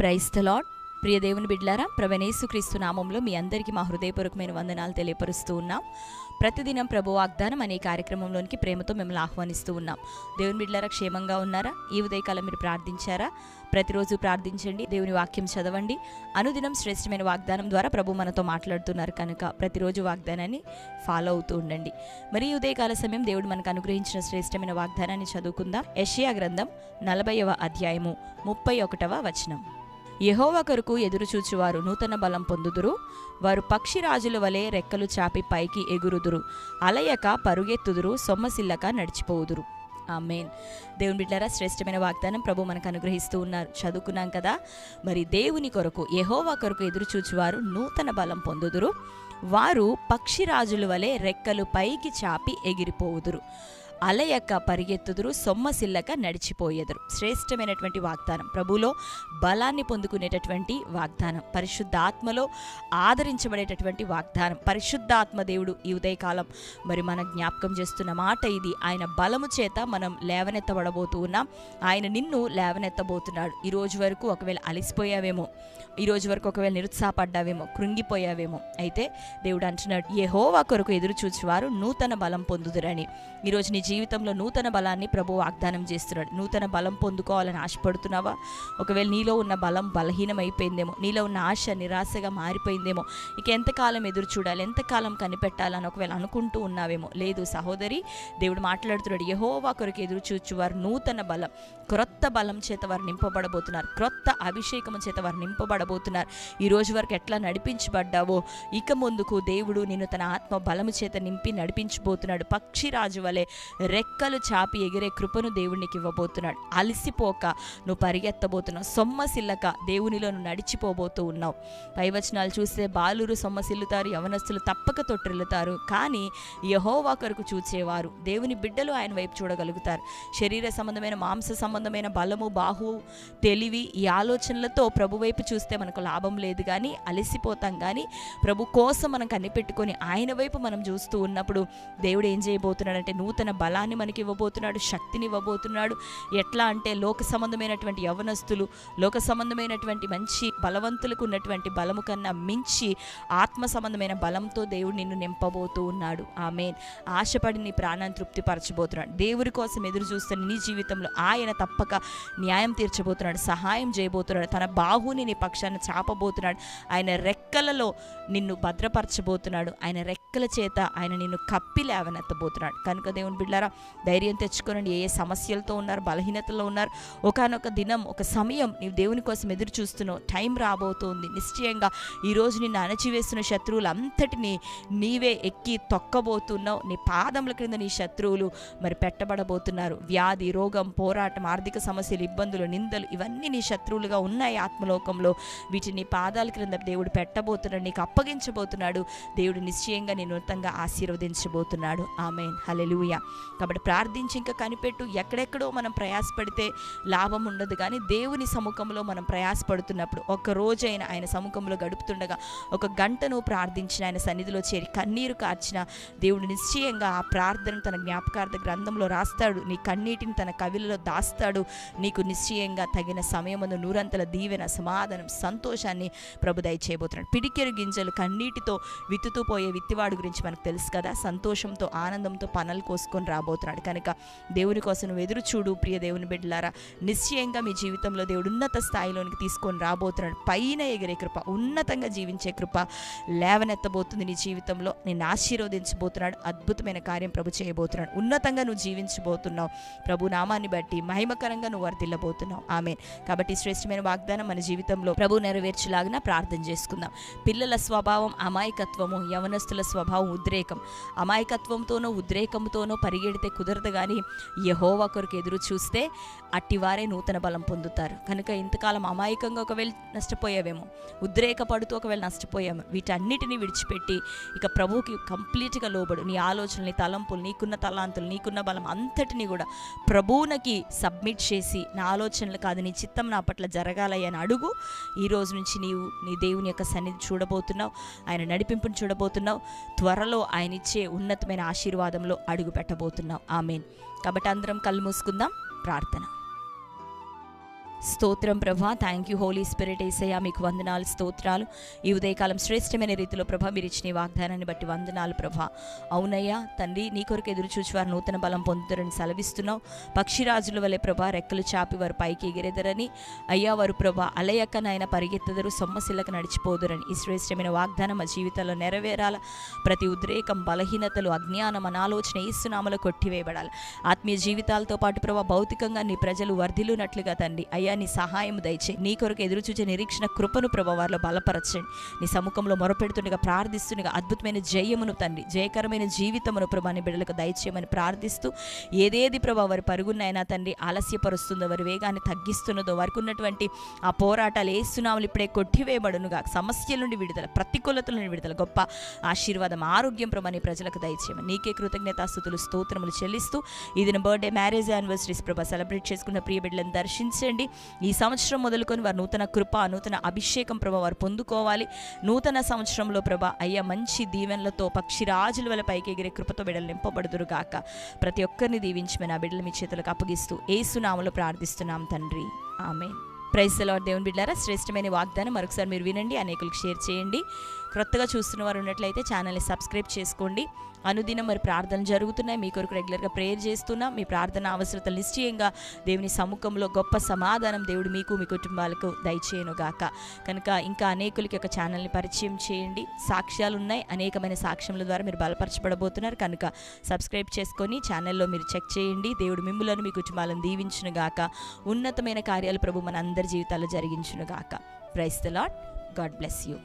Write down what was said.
Praise the lord. ప్రియ దేవుని బిడ్డలారా, ప్రభువైన యేసుక్రీస్తు నామంలో మీ అందరికీ మా హృదయపూర్వకమైన వందనాలు తెలియపరుస్తూ ఉన్నాం. ప్రతిదినం ప్రభు వాగ్దానం అనే కార్యక్రమంలోనికి ప్రేమతో మిమ్మల్ని ఆహ్వానిస్తూ ఉన్నాం. దేవుని బిడ్డలారా, క్షేమంగా ఉన్నారా? ఈ ఉదయకాలం మీరు ప్రార్థించారా? ప్రతిరోజు ప్రార్థించండి, దేవుని వాక్యం చదవండి. అనుదినం శ్రేష్టమైన వాగ్దానం ద్వారా ప్రభు మనతో మాట్లాడుతున్నారు కనుక ప్రతిరోజు వాగ్దానాన్ని ఫాలో అవుతూ ఉండండి. మరి ఈ ఉదయకాల సమయం దేవుడు మనకు అనుగ్రహించిన శ్రేష్టమైన వాగ్దానాన్ని చదువుకుందాం. యెషయా గ్రంథం 40వ అధ్యాయము 31వ వచనం. యెహోవా కొరకు ఎదురుచూచువారు నూతన బలం పొందుదురు, వారు పక్షిరాజుల వలె రెక్కలు చాపి పైకి ఎగురుదురు, అలయక పరుగెత్తుదురు, సొమ్మసిల్లక నడిచిపోవుదురు. ఆమేన్. దేవుని బిడ్డలారా, శ్రేష్టమైన వాగ్దానం ప్రభు మనకు అనుగ్రహిస్తూ ఉన్నారు. చదువుకున్నాం కదా. మరి దేవుని కొరకు, యెహోవా కొరకు ఎదురుచూచువారు నూతన బలం పొందుదురు, వారు పక్షిరాజుల వలె రెక్కలు పైకి చాపి ఎగిరిపోవుదురు, అలయక పరిగెత్తుదురు, సొమ్మసిల్లక నడిచిపోయేదురు. శ్రేష్టమైనటువంటి వాగ్దానం, ప్రభులో బలాన్ని పొందుకునేటటువంటి వాగ్దానం, పరిశుద్ధాత్మలో ఆదరించబడేటటువంటి వాగ్దానం. పరిశుద్ధాత్మ దేవుడు ఈ ఉదయకాలం మరి మన జ్ఞాపకం చేస్తున్న మాట ఇది. ఆయన బలము చేత మనం లేవనెత్తబడబోతూ ఉన్నాం. ఆయన నిన్ను లేవనెత్తబోతున్నాడు. ఈరోజు వరకు ఒకవేళ అలిసిపోయావేమో, ఈరోజు వరకు ఒకవేళ నిరుత్సాహపడ్డావేమో, కృంగిపోయావేమో, అయితే దేవుడు అంటున్నాడు, యెహోవా కొరకు ఎదురు చూచువారు నూతన బలం పొందుదురని. ఈరోజు నీ జీవితంలో నూతన బలాన్ని ప్రభు వాగ్దానం చేస్తున్నాడు. నూతన బలం పొందుకోవాలని ఆశపడుతున్నావా? ఒకవేళ నీలో ఉన్న బలం బలహీనమైపోయిందేమో, నీలో ఉన్న ఆశ నిరాశగా మారిపోయిందేమో, ఇక ఎంతకాలం ఎదురు చూడాలి, ఎంతకాలం కనిపెట్టాలని ఒకవేళ అనుకుంటూ ఉన్నావేమో. లేదు సహోదరి, దేవుడు మాట్లాడుతున్నాడు, యెహోవా కొరకు ఎదురు చూచువారు నూతన బలం, క్రొత్త బలం చేత వారు నింపబడబోతున్నారు, క్రొత్త అభిషేకం చేత వారు నింపబడబోతున్నారు. ఈ రోజు వరకు ఎట్లా నడిపించబడ్డావో ఇక ముందుకు దేవుడు నిన్ను తన ఆత్మ బలము చేత నింపి నడిపించబోతున్నాడు. పక్షిరాజు వలె రెక్కలు చాపి ఎగిరే కృపను దేవునికి ఇవ్వబోతున్నాడు. అలసిపోక నువ్వు పరిగెత్తబోతున్నావు, సొమ్మసిల్లక దేవునిలో నువ్వు నడిచిపోబోతూ ఉన్నావు. పైవచనాలు చూస్తే బాలురు సొమ్మసిల్లుతారు, యవనస్తులు తప్పక తొట్టిల్లుతారు, కానీ యెహోవా కొరకు చూచేవారు, దేవుని బిడ్డలు ఆయన వైపు చూడగలుగుతారు. శరీర సంబంధమైన మాంస సంబంధమైన బలము, బాహు, తెలివి, ఈ ఆలోచనలతో ప్రభు వైపు చూస్తే మనకు లాభం లేదు, కానీ అలసిపోతాం. కానీ ప్రభు కోసం మనం కనిపెట్టుకొని ఆయన వైపు మనం చూస్తూ ఉన్నప్పుడు దేవుడు ఏం చేయబోతున్నాడంటే నూతన బలాన్ని మనకి ఇవ్వబోతున్నాడు, శక్తిని ఇవ్వబోతున్నాడు. ఎట్లా అంటే లోక సంబంధమైనటువంటి యవనస్తులు, లోక సంబంధమైనటువంటి మంచి బలవంతులకు ఉన్నటువంటి బలము కన్నా మించి ఆత్మ సంబంధమైన బలంతో దేవుడు నిన్ను నింపబోతూ ఉన్నాడు. ఆమేన్. ఆశపడి నీ ప్రాణాన్ని తృప్తిపరచబోతున్నాడు. దేవుడి కోసం ఎదురు చూస్తున్న నీ జీవితంలో ఆయన తప్పక న్యాయం తీర్చబోతున్నాడు, సహాయం చేయబోతున్నాడు, తన బాహుని నీ పక్షాన్ని చాపబోతున్నాడు, ఆయన రెక్కలలో నిన్ను భద్రపరచబోతున్నాడు, ఆయన రెక్కల చేత ఆయన నిన్ను కప్పి లేవనెత్తబోతున్నాడు. కనుక దేవుని బిడ్డలారా, ధైర్యం తెచ్చుకోనండి. ఏ సమస్యలతో ఉన్నారు, బలహీనతలో ఉన్నారు, ఒకానొక దినం, ఒక సమయం నీవు దేవుని కోసం ఎదురు చూస్తున్నావు, టైం రాబోతుంది. నిశ్చయంగా ఈరోజు నిన్ను అణచివేస్తున్న శత్రువులంతటినీ నీవే ఎక్కి తొక్కబోతున్నావు. నీ పాదముల క్రింద నీ శత్రువులు మరి పెట్టబడబోతున్నారు. వ్యాధి, రోగం, పోరాటం, ఆర్థిక సమస్యలు, ఇబ్బందులు, నిందలు, ఇవన్నీ నీ శత్రువులుగా ఉన్నాయి ఆత్మలోకంలో. వీటిని నీ పాదాల క్రింద దేవుడు పెట్టబోతున్నాడు, నీకు అప్పగించబోతున్నాడు. దేవుడు నిశ్చయంగా నిన్ను నూతనంగా ఆశీర్వదించబోతున్నాడు. ఆమేన్. హల్లెలూయా. కాబట్టి ప్రార్థించి ఇంకా కనిపెట్టు. ఎక్కడెక్కడో మనం ప్రయాసపడితే లాభం ఉండదు, కానీ దేవుని సముఖంలో మనం ప్రయాసపడుతున్నప్పుడు, ఒక రోజైనా ఆయన సముఖంలో గడుపుతుండగా ఒక గంటను ప్రార్థించిన, ఆయన సన్నిధిలో చేరి కన్నీరు కార్చిన దేవుడు నిశ్చయంగా ఆ ప్రార్థనను తన జ్ఞాపకార్థ గ్రంథంలో రాస్తాడు. నీ కన్నీటిని తన కవిలలో దాస్తాడు. నీకు నిశ్చయంగా తగిన సమయమందు నూరంతల దీవెన, సమాధానం, సంతోషాన్ని ప్రభు దయచేయబోతున్నాడు. పిడికెరు గింజలు కన్నీటితో విత్తుతూ పోయే విత్తివాడు గురించి మనకు తెలుసు కదా. సంతోషంతో, ఆనందంతో పనులు కోసుకొని రాబోతున్నాడు. కనుక దేవుని కోసం నువ్వు ఎదురు చూడు. ప్రియ దేవుని బిడ్డలారా, నిశ్చయంగా మీ జీవితంలో దేవుడు ఉన్నత స్థాయిలోనికి తీసుకొని రాబోతున్నాడు. పైన ఎగిరే కృప, ఉన్నతంగా జీవించే కృప లేవనెత్తబోతుంది నీ జీవితంలో. నిన్ను ఆశీర్వదించబోతున్నాడు. అద్భుతమైన కార్యం ప్రభు చేయబోతున్నాడు. ఉన్నతంగా నువ్వు జీవించబోతున్నావు. ప్రభు నామాన్ని బట్టి మహిమకరంగా నువ్వు వర్ధిల్లబోతున్నావు. ఆమేన్. కాబట్టి శ్రేష్టమైన వాగ్దానం మన జీవితంలో ప్రభు నెరవేర్చులాగిన ప్రార్థన చేసుకుందాం. పిల్లల స్వభావం అమాయకత్వము, యవనస్తుల స్వభావం ఉద్రేకం. అమాయకత్వంతోనో ఉద్రేకంతోనో పరిగెడితే కుదరదు, కానీ యెహోవా కొరకు ఎదురు చూస్తే అట్టివారే నూతన బలం పొందుతారు. కనుక ఇంతకాలం అమాయకంగా ఒకవేళ నష్టపోయావేమో, ఉద్రేకపడుతూ ఒకవేళ నష్టపోయాము, వీటన్నిటిని విడిచిపెట్టి ఇక ప్రభువుకి కంప్లీట్గా లోబడు. నీ ఆలోచనలు, నీ తలంపులు, నీకున్న తలాంతులు, నీకున్న బలం అంతటినీ కూడా ప్రభువునకి సబ్మిట్ చేసి, నా ఆలోచనలు కాదు నీ చిత్తం నా పట్ల జరగాలని అడుగు. ఈ రోజు నుంచి నీవు నీ దేవుని యొక్క సన్నిధి చూడబోతున్నావు, ఆయన నడిపింపుని చూడబోతున్నావు. త్వరలో ఆయన ఇచ్చే ఉన్నతమైన ఆశీర్వాదంలో అడుగు పెట్టబోతున్నావు. ఆమేన్. కాబట్టి అందరం కళ్ళు మూసుకుందాం. ప్రార్థన. స్తోత్రం ప్రభా. Thank you holy spirit. యేసయ్యా మీకు వందనాలు, స్తోత్రాలు. ఈ ఉదయకాలం శ్రేష్టమైన రీతిలో ప్రభా మీరు ఇచ్చిన ఈ వాగ్దానాన్ని బట్టి వందనాలు ప్రభా. అవునయ్యా తండ్రి, నీ కొరకు ఎదురు చూచి వారు నూతన బలం పొందుతారని సెలవిస్తున్నావు. పక్షిరాజుల వలె ప్రభా రెక్కలు చాపి వారు పైకి ఎగిరెదరని, అయ్యా వారు ప్రభా అలయక్కనైనా పరిగెత్తదరు, సొమ్మసిల్లక నడిచిపోదురని ఈ శ్రేష్టమైన వాగ్దానం మా జీవితంలో నెరవేరాల. ప్రతి ఉద్రేకం, బలహీనతలు, అజ్ఞానం, అనాలోచన యేసునామములో కొట్టివేయబడాలి. ఆత్మీయ జీవితాలతో పాటు ప్రభా భౌతికంగా నీ ప్రజలు వర్ధిల్లునట్లుగా తండ్రి అయ్యా నీ సహాయం దయచే. నీ కొరకు ఎదురు చూచే నిరీక్షణ కృపను ప్రభా వారిలో బలపరచండి. నీ సముఖంలో మొరపెడుతుండగా, ప్రార్థిస్తుండగా అద్భుతమైన జయమును తండ్రి, జయకరమైన జీవితమును ప్రభా నీ బిడ్డలకు దయచేయమని ప్రార్థిస్తూ, ఏదేది ప్రభా వారి పరుగునైనా తండ్రి ఆలస్యపరుస్తుందో, వారి వేగాన్ని తగ్గిస్తున్నదో, వారికి ఉన్నటువంటి ఆ పోరాటాలు యేసునామములో ఇప్పుడే కొట్టివేయబడునుగా. సమస్యల నుండి విడుదల, ప్రతికూలతల నుండి విడుదల, గొప్ప ఆశీర్వాదం, ఆరోగ్యం ప్రభా నీ ప్రజలకు దయచేయమని నీకే కృతజ్ఞతాస్తుతులు స్తోత్రములు చెల్లిస్తూ, ఇది బర్త్డే, మ్యారేజ్ యానివర్సరీస్ ప్రభా సెలబ్రేట్ చేసుకున్న ప్రియ బిడ్డలను దర్శించండి. ఈ సంవత్సరం మొదలుకొని వారు నూతన కృప, నూతన అభిషేకం ప్రభా వారు పొందుకోవాలి. నూతన సంవత్సరంలో ప్రభా అయ్యా మంచి దీవెనలతో పక్షిరాజుల వల్ల పైకి ఎగిరే కృపతో బిడ్డలు నింపబడుదురు గాక. ప్రతి ఒక్కరిని దీవించమని ఆ బిడ్డలు మీ చేతులకు అప్పగిస్తూ యేసునామములో ప్రార్థిస్తున్నాం తండ్రి, ఆమేన్. Praise the lord. దేవుని బిడ్డలారా, శ్రేష్టమైన వాగ్దానం మరొకసారి మీరు వినండి, అనేకులకు షేర్ చేయండి. క్రొత్తగా చూస్తున్న వారు ఉన్నట్లయితే ఛానల్ని సబ్స్క్రైబ్ చేసుకోండి. అనుదినం మరి ప్రార్థనలు జరుగుతున్నాయి, మీ కొరకు రెగ్యులర్గా ప్రేయర్ చేస్తున్నాం. మీ ప్రార్థన అవసరతలు నిశ్చయంగా దేవుని సముఖంలో గొప్ప సమాధానం దేవుడు మీకు, మీ కుటుంబాలకు దయచేయనుగాక. కనుక ఇంకా అనేకులకి ఒక ఛానల్ని పరిచయం చేయండి. సాక్ష్యాలు ఉన్నాయి, అనేకమైన సాక్ష్యముల ద్వారా మీరు బలపరచబడబోతున్నారు. కనుక సబ్స్క్రైబ్ చేసుకొని ఛానల్లో మీరు చెక్ చేయండి. దేవుడు మిమ్ములను, మీ కుటుంబాలను దీవించునుగాక. ఉన్నతమైన కార్యాలు ప్రభు మన అందరి జీవితాల్లో జరిగించునుగాక. Praise the Lord. God bless you.